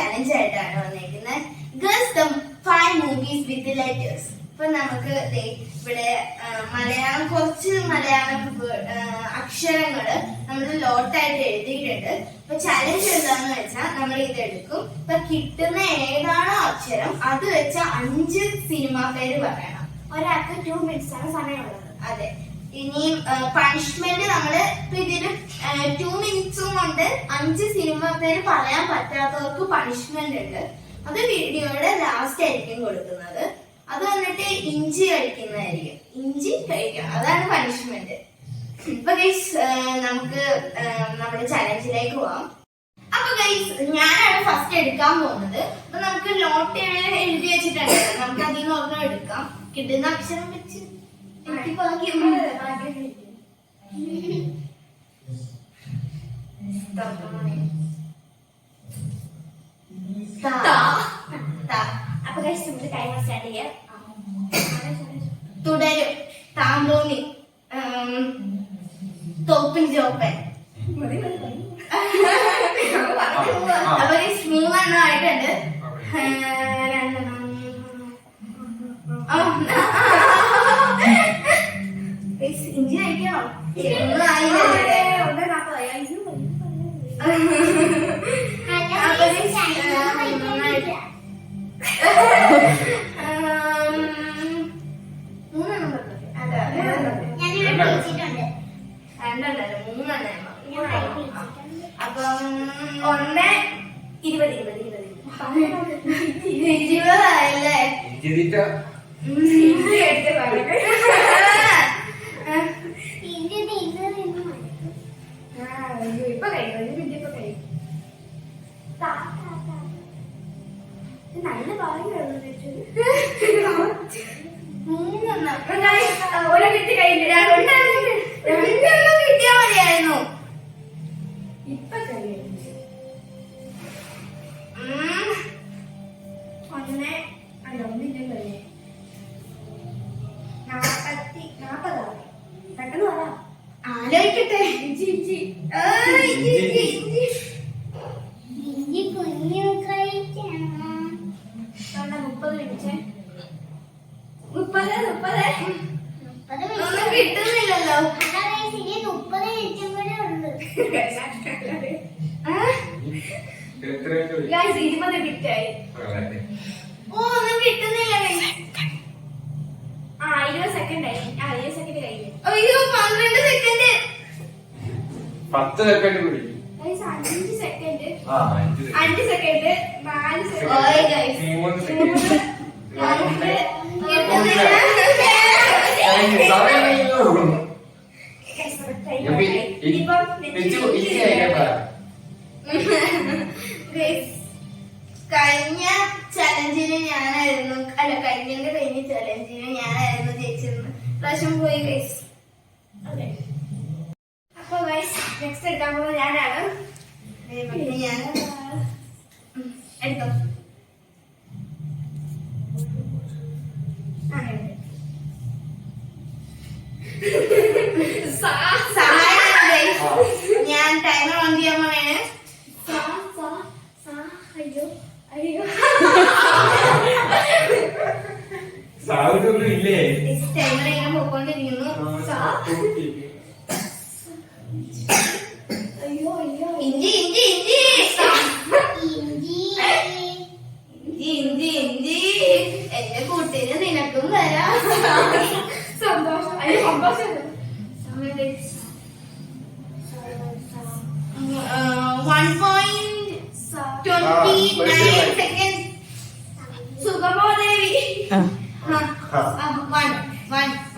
Challenge ആയിട്ടാണ് വന്നിരിക്കുന്നത്. Guess the 5 movies with letters. ഇപ്പൊ നമുക്ക് ഇവിടെ മലയാളം കുറച്ച് മലയാളം അക്ഷരങ്ങള് നമ്മൾ ലോട്ടായിട്ട് എഴുതിയിട്ടുണ്ട്. ഇപ്പൊ ചലഞ്ച് എന്താന്ന് വെച്ചാൽ നമ്മൾ ഇത് എടുക്കും. ഇപ്പൊ കിട്ടുന്ന ഏതാണോ അക്ഷരം അത് വെച്ച 5 സിനിമാ പേര് പറയണം. ഒരാൾക്ക് 2 minutes ആണ് സമയമുള്ളത്. അതെ. ഇനിയും പണിഷ്മെന്റ് നമ്മള് ഇപ്പൊ ഇതില് 2 minutes കൊണ്ട് 5 സിനിമ പേര് പറയാൻ പറ്റാത്തവർക്ക് പണിഷ്മെന്റ് ഉണ്ട്. അത് വീഡിയോയുടെ ലാസ്റ്റ് ആയിരിക്കും കൊടുക്കുന്നത്. അത് വന്നിട്ട് ഇഞ്ചി കഴിക്കുന്നതായിരിക്കും. ഇഞ്ചി കഴിക്കണം, അതാണ് പണിഷ്മെന്റ്. ഇപ്പൊ ഗൈസ് നമുക്ക് നമ്മുടെ ചലഞ്ചിലേക്ക് പോവാം. അപ്പൊ ഗൈസ് ഞാനാണ് ഫസ്റ്റ് എടുക്കാൻ പോകുന്നത്. അപ്പൊ നമുക്ക് നോട്ട് എഴുതി വെച്ചിട്ടുണ്ട്. നമുക്ക് അതിൽ നിന്ന് ഒരെണ്ണം എടുക്കാം. കിട്ടുന്ന അക്ഷരം വെച്ച് എനിക്ക് ഭാഗ്യം. അപ്പൊ ഗൈസ് നമുക്ക് ടൈമർ സ്റ്റാർട്ട് ചെയ്യാം. തുടരും, താന്തോന്നി, തോപ്പൻ ജോപ്പൻ. അപ്പൊ ഗൈസ് 3 എണ്ണം ആയിട്ടുണ്ട്. 2 ഇഞ്ചി കഴിക്കണോ? അപ്പം 1 20 ആയല്ലേ? ഇപ്പൊ നല്ല ഭാഗ്യമാണ്. 3 ഒരു കിട്ടി കഴിഞ്ഞു. 2 കിട്ടിയാ മതിയായിരുന്നു. ഇപ്പൊ കഴിയും. 1 അല്ല 1 കഴിയും. 40 പെട്ടെന്ന് പറയാം. ആലോചിക്കട്ടെ. ഇഞ്ചി കുഞ്ഞു കഴിക്കണം. 30 മിനിറ്റ്. 30 ഒന്നും കിട്ടുന്നില്ലല്ലോ. 30 മിനിറ്റും കൂടെ ഉണ്ട്. 20 മിനിറ്റ് ആയി. ഓ ഒന്നും കിട്ടുന്നില്ല. 20 സെക്കൻഡ് ആയി. 20 സെക്കൻഡ് കഴിഞ്ഞു. അയ്യോ 12 സെക്കൻഡ്. 10 സെക്കൻഡ് കൂടി. 5 സെക്കൻഡ്. 5 സെക്കൻഡ്. 4 സെക്കൻഡ്. കഴിഞ്ഞ ചലഞ്ചിന് ഞാനായിരുന്നു, അല്ല കഴിഞ്ഞ ചലഞ്ചിന് ഞാനായിരുന്നു ജയിച്ചിരുന്നത്. പ്രാവശ്യം പോയി ഗൈസ്. അപ്പൊ ഗൈസ് നെക്സ്റ്റ് എടുക്കാൻ പോകുന്നത് ഞാനാണ്. ഞാൻ എടുത്തോ. ഞാൻ ടൈമർ ഓൺ ചെയ്യാൻ പോണേ. ടൈമർ ഇങ്ങനെ പോയിക്കൊണ്ടിരിക്കുന്നു. ഇഞ്ചി ഇഞ്ചി ഇഞ്ചി ഇഞ്ചി ഇഞ്ചി ഇഞ്ചി. എന്റെ കൂട്ടിന് നിനക്കും വരാം. സന്തോഷം. 1.29 seconds. സുഗമോദേവി.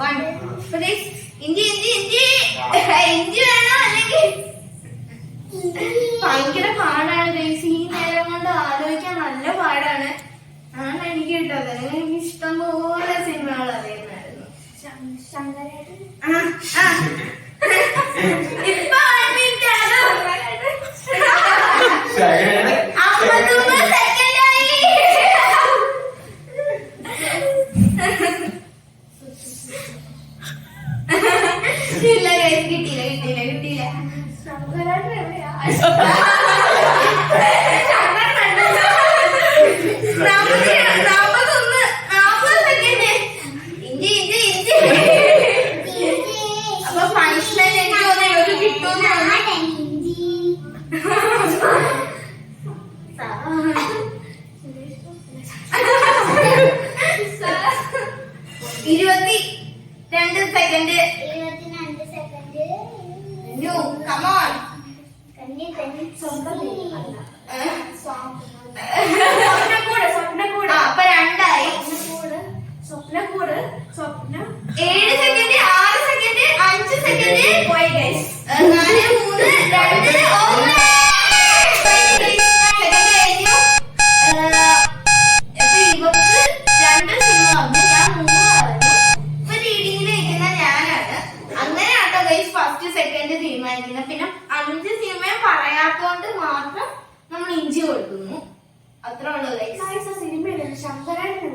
1 ഇഞ്ചി ഇഞ്ചി ഇഞ്ചി ഇഞ്ചി വേണോ? അല്ലെങ്കിൽ ഭയങ്കര പാടാണ് ഗൈസ്. ഈ നേരം കൊണ്ട് ആലോചിക്കാൻ നല്ല പാടാണ്. ആണ് എനിക്ക് കിട്ടത്. എനിക്ക് ഇഷ്ടം പോലെ സിനിമകൾ അറിയുന്നായിരുന്നു. ഇപ്പൊ 1 minute ആണോ? 53 സെക്കൻഡ് ആയി. ഇല്ല ഗൈസ് കിട്ടിയില്ല. ശങ്കരാട്ട് എവിടെയാ? അത്രേ ഉള്ളൂ ഗൈസ്. സിനിമയില്ല ശങ്കരേട്ടനെ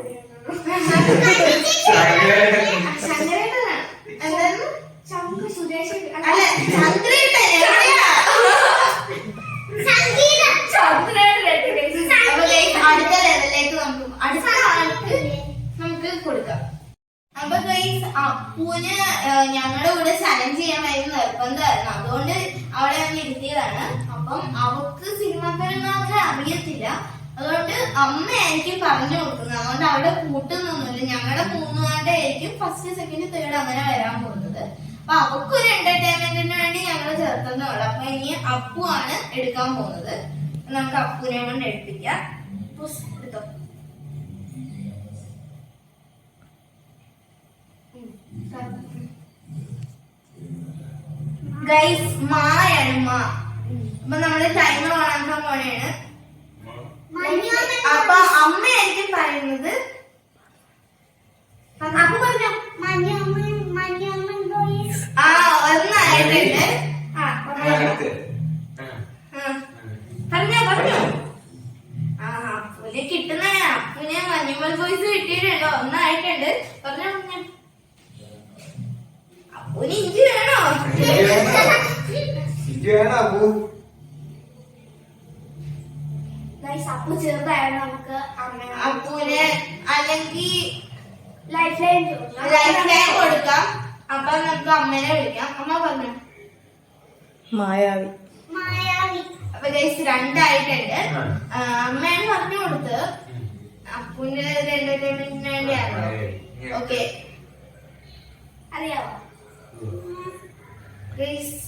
ശങ്കരേട്ടനാണ് എന്തായിരുന്നു ശങ്കർ സുരേഷ് അല്ല ശങ്കരേട്ടൻ അടുത്ത ലെവലിലേക്ക് അടുത്ത ആൾക്ക് നമുക്ക് കൊടുക്കാം. അപ്പൊ ഗൈസ് അപ്പൂന് ഞങ്ങളുടെ കൂടെ ചലഞ്ച് ചെയ്യാൻ വരുന്ന നിർബന്ധമായിരുന്നു, അതുകൊണ്ട് അവളെ അങ്ങ് ഇരുത്തിയതാണ്. അപ്പം അവക്ക് സിനിമാക്കാരൊന്നും അവരെ അറിയത്തില്ല, അതുകൊണ്ട് അമ്മയായിരിക്കും പറഞ്ഞു കൊടുക്കുന്നത്. അതുകൊണ്ട് അവിടെ കൂട്ടുന്നൊന്നുമില്ല, ഞങ്ങളുടെ മൂന്നുകാരുടെ ആയിരിക്കും ഫസ്റ്റ് സെക്കൻഡ് തേർഡ് അങ്ങനെ വരാൻ പോകുന്നത്. അപ്പൊ അവക്കൊരു എന്റർടൈൻമെന്റിന് വേണ്ടി ഞങ്ങൾ ചേർത്തുന്നുള്ളു. അപ്പൊ ഇനി അപ്പു ആണ് എടുക്കാൻ പോകുന്നത്. നമുക്ക് അപ്പുനെ കൊണ്ട് എടുപ്പിക്കാം. എടുത്തോ. ഗൈസ് മായാണ് മാ. അപ്പൊ നമ്മള് ടൈമർ ഓണാക്കാൻ പോണെയാണ്. അപ്പൊ അമ്മയായിരിക്കും പറയുന്നത്. അപ്പൊ പറഞ്ഞോ ആ ഒന്നായിട്ടുണ്ട്. പറഞ്ഞോ. ആ അപ്പുനെ കിട്ടുന്ന അപ്പുനെ മഞ്ഞുമൽ ബോയ്സ് കിട്ടിയിട്ടുണ്ടോ? ഒന്നായിട്ടുണ്ട്. പറഞ്ഞോ. അപ്പുന് ഇഞ്ചി വേണോ? അപ്പു ചെറുതായിരുന്നു. നമുക്ക് അപ്പുനെ അല്ലെങ്കിൽ ലൈഫ് ലൈൻ കൊടുക്കാം. അപ്പൊ നമുക്ക് അമ്മേനെ വിളിക്കാം. അമ്മ പറഞ്ഞു മായാവി. അപ്പൊ ഗൈസ് രണ്ടായിട്ടുണ്ട്. അമ്മയാണ് പറഞ്ഞു കൊടുത്ത്. അപ്പുന്റെ എന്റർടൈൻമെന്റിന് വേണ്ടിയാണോ? ഓക്കെ അറിയാവോ ഗൈസ്?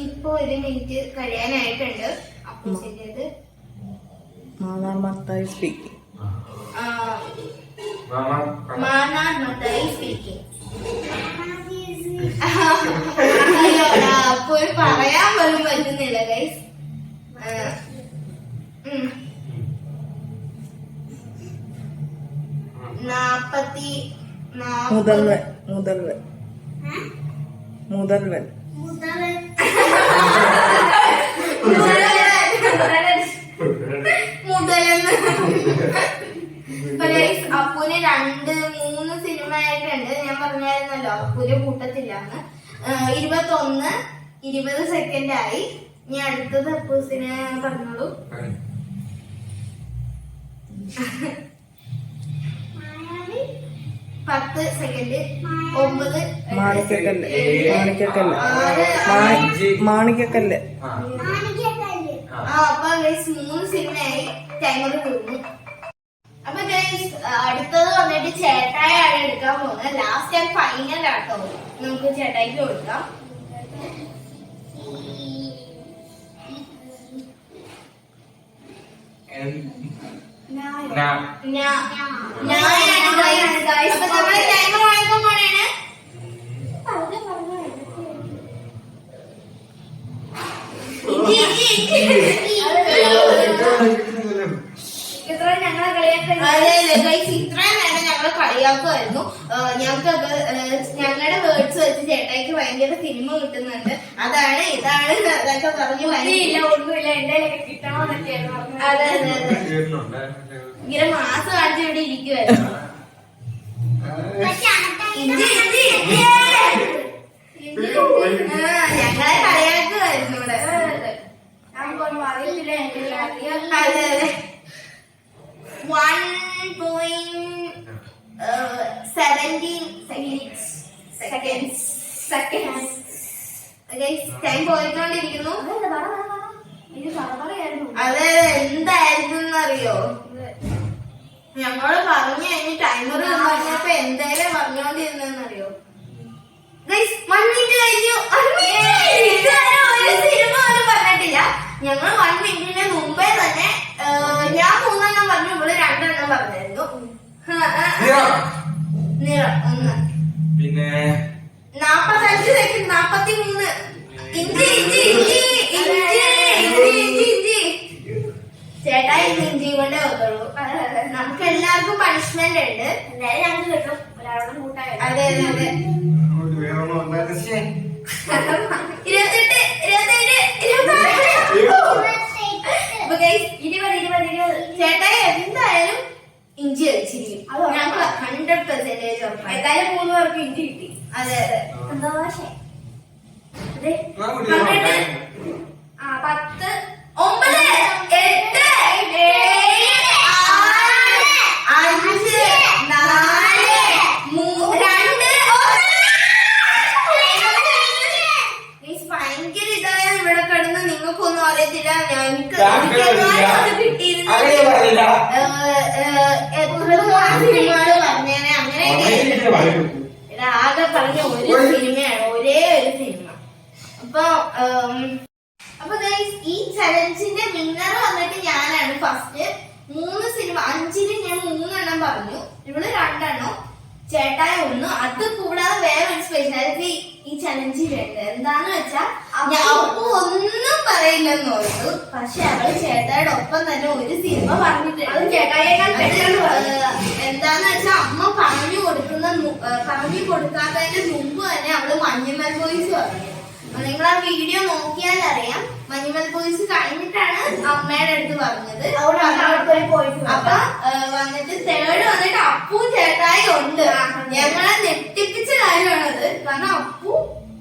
ഇപ്പൊ 1 മിനിറ്റ് കഴിയാനായിട്ടുണ്ട്. അപ്പു ശരിയത് മാതാമത്തായി സ്പീക്കിംഗ്. സ്പീക്കിംഗ്. അപ്പൊ പറയാൻ പോലും പറ്റുന്നില്ല ഗൈസ്. മുതൽവൻ. അപ്പൂന് 2-3 സിനിമ ആയിട്ടുണ്ട്. ഞാൻ പറഞ്ഞായിരുന്നല്ലോ അപ്പൂര് കൂട്ടത്തില്ലാന്ന്. 21-20 സെക്കൻഡ് ആയി. ഇനി അടുത്തത് അപ്പൂസിനെ പറഞ്ഞോളൂ. 10 സെക്കൻഡ്. 9. മാണിക്കക്കല്ല്. അപ്പൊ ഗൈസ് 3 സിനിമയായി. ടൈമർ തീർന്നു. അപ്പൊ ഗൈസ് അടുത്തത് വന്നിട്ട് ചേട്ടായാണ് എടുക്കാൻ പോകുന്നത്. ലാസ്റ്റ് ആൻഡ് ഫൈനൽ ആട്ടോ. നമുക്ക് ചേട്ടായിക്ക് കൊടുക്കാം. ടൈമർ വാങ്ങിക്കാൻ പോണേണ്. ഇത്ര ഞങ്ങളെ കളിയാക്കാൻ ഇത്രയും നേരം ഞങ്ങൾ കളിയാക്കുമായിരുന്നു. ഞങ്ങളുടെ വേർഡ്സ് വെച്ച് ചേട്ടായിക്ക് ഭയങ്കര സിനിമ കിട്ടുന്നുണ്ട്. അതാണ് ഇതാണ് അതൊക്കെ പറഞ്ഞു. ഒന്നുമില്ല എന്റെ കിട്ടണമെന്നൊക്കെയായിരുന്നു. അതെ ഇങ്ങനെ മാസം കാണിച്ച് ഇവിടെ ഇരിക്കുവായിരുന്നു. ഞങ്ങളെ കളിയാക്കുമായിരുന്നു ഇവിടെ. നമുക്കൊന്നും അറിയത്തില്ല. അതെ 1.17 seconds. ടൈം പോയിക്കൊണ്ടിരിക്കുന്നു. അതെ എന്തായിരുന്നു അറിയോ? ഞങ്ങള് പറഞ്ഞു കഴിഞ്ഞ് ടൈമർ പറഞ്ഞപ്പോ എന്തായാലും പറഞ്ഞോണ്ടിരുന്നറിയോ? 1 മിനിറ്റ് കഴിഞ്ഞു. ഒരു സിനിമ ഒന്നും പറഞ്ഞിട്ടില്ല. ഞങ്ങൾ 1 മിനിറ്റിന് മുമ്പേ തന്നെ ഞാൻ 3 പറഞ്ഞു, ഇവിടെ 2 പറഞ്ഞായിരുന്നു. നിറം 1. പിന്നെ 45 സെക്കൻഡ്. 43. ഇഞ്ചി. ചേട്ടാ ഇഞ്ചി കൊണ്ടേ വെക്കുള്ളൂ. നമുക്ക് എല്ലാവർക്കും പണിഷ്മെന്റ് ഉണ്ട്. എന്തായാലും ഞങ്ങൾക്ക് കിട്ടും. ഒരാളോടും കൂട്ടായി. അതെ 28 20 20 ഇഞ്ചി കഴിച്ചിരിക്കും. അത് ഞങ്ങൾക്ക് 100% ഉറപ്പാണ്. എന്തായാലും 3 പേർക്ക് ഇഞ്ചി കിട്ടി. അതെ അതെ. സന്തോഷേ. അതെ. ഞാൻ കുടിക്കാൻ 10 9 8 7 6 5 4 3 2 ഭയങ്കര ഇതായ ഇവിടെ കിടന്ന് നിങ്ങൾക്കൊന്നും അറിയത്തില്ല. ഞങ്ങൾക്ക് കിട്ടിയിരുന്നത് സിനിമകള് പറഞ്ഞേനെ അങ്ങനെ ആകെ പറഞ്ഞ ഒരു സിനിമയാണ്, ഒരേ ഒരു സിനിമ. അപ്പൊ guys, ഈ ചലഞ്ചിന്റെ വിന്നർ വന്നിട്ട് ഞാനാണ്. ഫസ്റ്റ് 3 സിനിമ 5-ന് ഞാൻ 3 എണ്ണം പറഞ്ഞു, ഇവിടെ 2 എണ്ണം, ചേട്ടായി 1. അത് കൂടാതെ വേറെ ഒരു സ്പെഷ്യാലിറ്റി ഈ ചലഞ്ചിലുണ്ട്. എന്താന്ന് വെച്ചാൽ അപ്പു ഒന്നും പറയില്ലെന്ന് ഓർത്തു, പക്ഷെ അവള് ചേട്ടായുടെ ഒപ്പം തന്നെ ഒരു സിനിമ പറഞ്ഞിട്ടുണ്ട്. അത് ചേട്ടായിയേക്കാൾ പെട്ടെന്ന് പറഞ്ഞു. എന്താന്ന് വെച്ചാൽ അമ്മ പറഞ്ഞു കൊടുക്കാത്തതിന്റെ മുമ്പ് തന്നെ അവള് മഞ്ഞുമൽ ബോയ്സ് പറഞ്ഞു. നിങ്ങൾ ആ വീഡിയോ നോക്കിയാൽ അറിയാം. മഞ്ഞുമൽ ബോയ്സ് കഴിഞ്ഞിട്ടാണ് അമ്മയുടെ അടുത്ത് പറഞ്ഞത്. അപ്പൊ വന്നിട്ട് തേർഡ് വന്നിട്ട് അപ്പു ചേട്ടായി ഉണ്ട്. ഞങ്ങളെ ഞെട്ടിപ്പിച്ച കാര്യമാണത്. കാരണം അപ്പു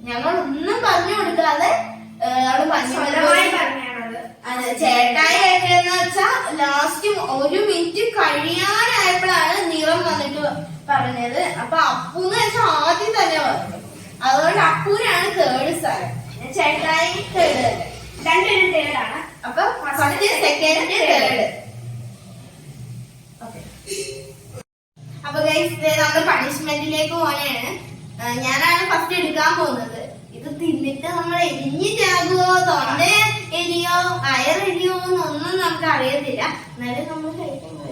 ഞങ്ങളൊന്നും പറഞ്ഞു കൊടുക്കാതെ അവിടെ മഞ്ഞുമൽ അതെ ചേട്ടായി എന്ന് വെച്ചാ ലാസ്റ്റ് 1 മിനിറ്റ് കഴിയാനായപ്പോഴാണ് നിറം വന്നിട്ട് പറഞ്ഞത്. അപ്പൊ അപ്പൂന്ന് വെച്ചാൽ ആദ്യം തന്നെ പറഞ്ഞു. അതുകൊണ്ട് അപ്പൂരാണ് തേർഡ് സ്ഥാനം, ചേട്ടായി തേർഡ്, രണ്ടുപേരും തേർഡാണ്. അപ്പൊ ഫസ്റ്റ് സെക്കൻഡ് തേർഡ്. അപ്പൊ ഗൈസ് നമ്മുടെ പണിഷ്മെന്റിലേക്ക് പോണെയാണ്. ഞാനാണ് ഫസ്റ്റ് എടുക്കാൻ പോകുന്നത്. ഇത് തിന്നിട്ട് നമ്മൾ എരിഞ്ഞു ചാകുവോ, തൊണ്ട എരിയോ, വയറെരിയോ എന്നൊന്നും നമുക്ക് അറിയത്തില്ല. എന്നാലും നമ്മൾ കഴിക്കുമ്പോൾ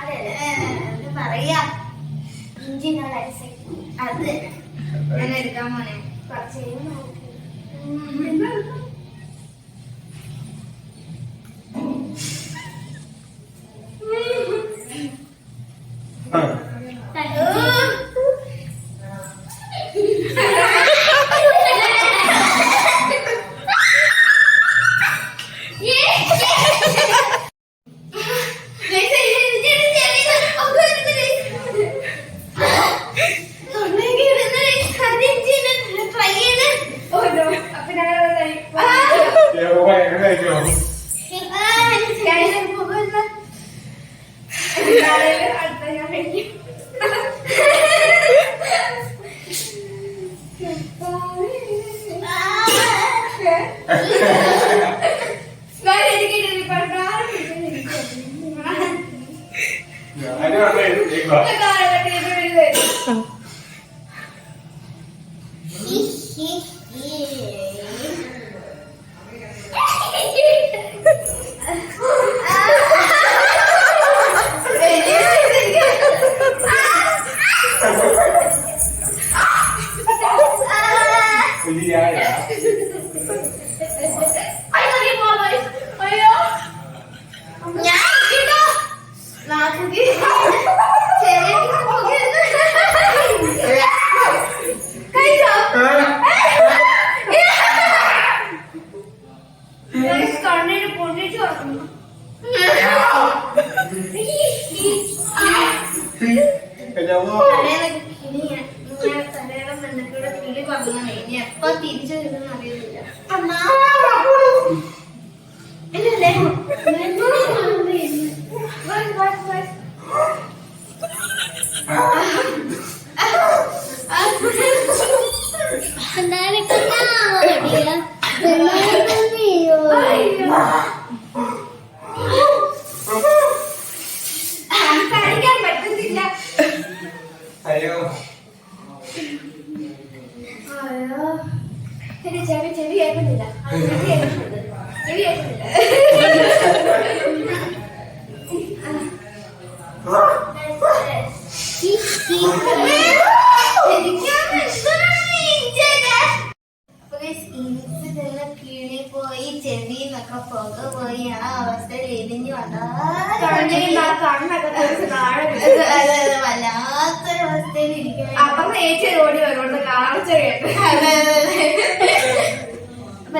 അതെ എന്താ പറയാ, അത് ഞാൻ എടുക്കാൻ പോണേ. കുറച്ച് എപ്പോ തിരിച്ചു വരുന്ന അറിയത്തില്ല. സംസാരിക്കാൻ പറ്റുന്നില്ല. അയ്യോ ചെവി കേൾക്കുന്നില്ല. ചെവി കേൾക്കുന്നില്ല. കീഴി പോയി ചെവിന്നൊക്കെ പുക പോയി ആ അവസ്ഥയിൽ എരിഞ്ഞു വല്ലാത്തൊരു അവസ്ഥയിൽ ഇരിക്കും. അപ്പം ചേച്ചി ഓടി വരുന്നത് കാണിച്ച കേട്ട്. അപ്പൊ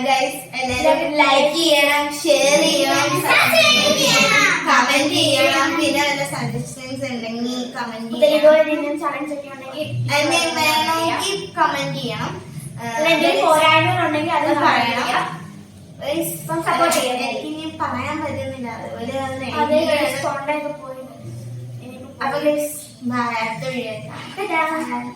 ഗൈസ് എല്ലാവരും ലൈക്ക് ചെയ്യണം, ഷെയർ ചെയ്യണം, സബ്സ്ക്രൈബ് ചെയ്യണം. കമന്റ് ചെയ്യണം. പിന്നെ വല്ല സജഷൻസ് ഉണ്ടെങ്കിൽ കമന്റ് ചെയ്യണം. ഇതുപോലെ ചലഞ്ച് ഒക്കെ ഉണ്ടെങ്കിൽ വേണമെങ്കിൽ കമന്റ് ചെയ്യണം. പോരായ്മകളുണ്ടെങ്കിൽ അത് പറയണം. സപ്പോർട്ട് ചെയ്യാം. എനിക്ക് ഇനി പറയാൻ പറ്റുന്നില്ല, അതുപോലെ തൊണ്ടയൊക്കെ പോയി. അപ്പൊ ബൈ, അടുത്ത വീഡിയോ കാണാം.